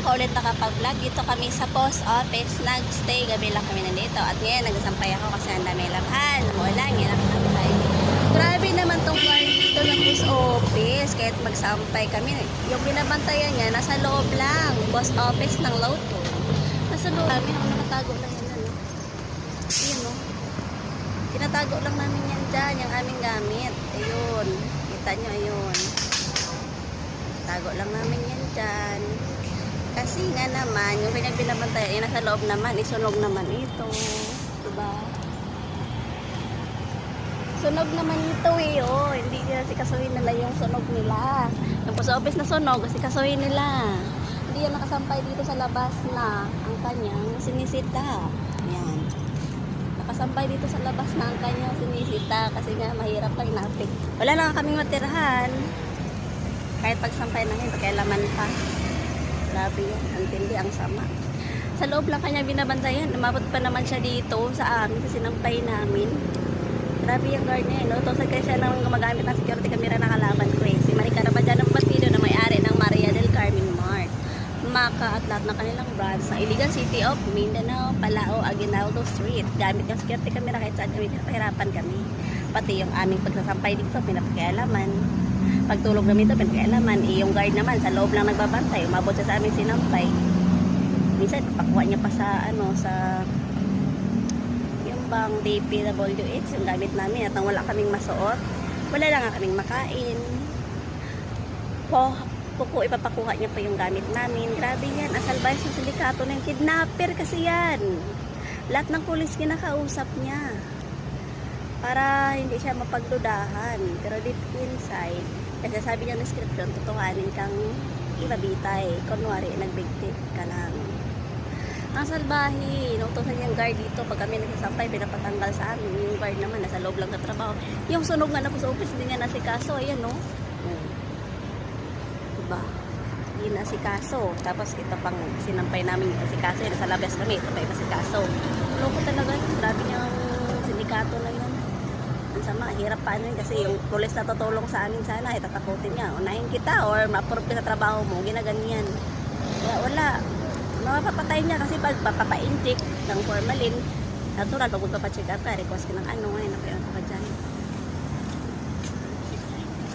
ako ulit nakapag-vlog. Dito kami sa post office. Nag-stay. Gabi lang kami nandito. At ngayon, nagsasampay ako kasi ang dami labahan. Maulan. Yan ang sampay. Grabe naman tong guard dito ng post office. Kahit magsampay kami. Yung binabantayan niya, nasa loob lang. Post office ng Lotto. Nasa loob. Kami ako nakatago lang yan. Ano? Ayun, no? Tinatago lang namin yan dyan. Yung aming gamit. Ayun. Kita nyo, ayun. Tago lang namin yan dyan. Kasi nga naman, yung pinagbinabantayan, yung nasa loob naman, isunog naman ito. Diba? Sunog naman ito eh, oh. Hindi kasi kasuhin nila yung sunog nila. Yung post office na sunog, kasi kasuhin nila. Hindi yan nakasampay dito sa labas na ang kanyang sinisita. Ayan. Nakasampay dito sa labas na ang kanyang sinisita kasi nga mahirap lang natin. Wala na kaming matirahan. Kahit pagsampay na yun, pakialaman pa. Grabe yun. Ang tindi, ang sama. Sa loob lang kanya binabantayan. Umabot pa naman siya dito sa amin, sa sinampay namin. Grabe yung guard niya, no? Tosag kayo siya nang gumagamit ng security camera na kalaban ko eh. Si Maricar Abadjan ng Batido na may-ari ng Maria del Carmen Mart. Maka at lahat ng kanilang brands sa Iligan City of Mindanao, Palao, Aguinaldo Street. Gamit yung security camera kahit saan kami, pahirapan kami. Pati yung aming pagsasampay dito, pinapakialaman. Pagtulog namin ito, pinagkailaman. Yung guard naman, sa loob lang nagbabantay. Umabot siya sa aming sinampay. Minsan, pakuha niya pa sa, sa yung bang DPWH, yung gamit namin. At nang wala kaming masuot, wala lang nga kaming makain. Puko, ipapakuha niya pa yung gamit namin. Grabe yan. Asal bayas ng sindikato ng kidnapper kasi yan. Lahat ng pulis kinakausap niya. Para hindi siya mapagdudahan. Pero deep inside, kasi sabi niya ng description, tutuhanin kang ibabitay. Kunwari, nagbigtip ka lang. Ang salbahe, inutusan niyang guard dito. Pag kami nagsasampay, pinapatanggal sa amin. Yung guard naman, nasa loob lang ng trabaho. Yung sunog nga na po sa office, hindi nga nasikaso. Ayan, no? Diba? Hindi nasikaso. Tapos, ito pang sinampay namin yung nasikaso. Yun, nasa labas kami, ito pa yung nasikaso. Loko talaga. Grabe niyang sindikato na yun. Ang sama, hirap pa yun kasi yung pulis na tutulong sa amin sana, itatakutin niya. Unahin kita or ma-approve ka sa trabaho mo, ginaganyan. Kaya wala. Mapapatay niya kasi pag papainject ng formalin, natural, pag magpapacheck up ka, request ka ng ano, ngayon, napayan ka dyan.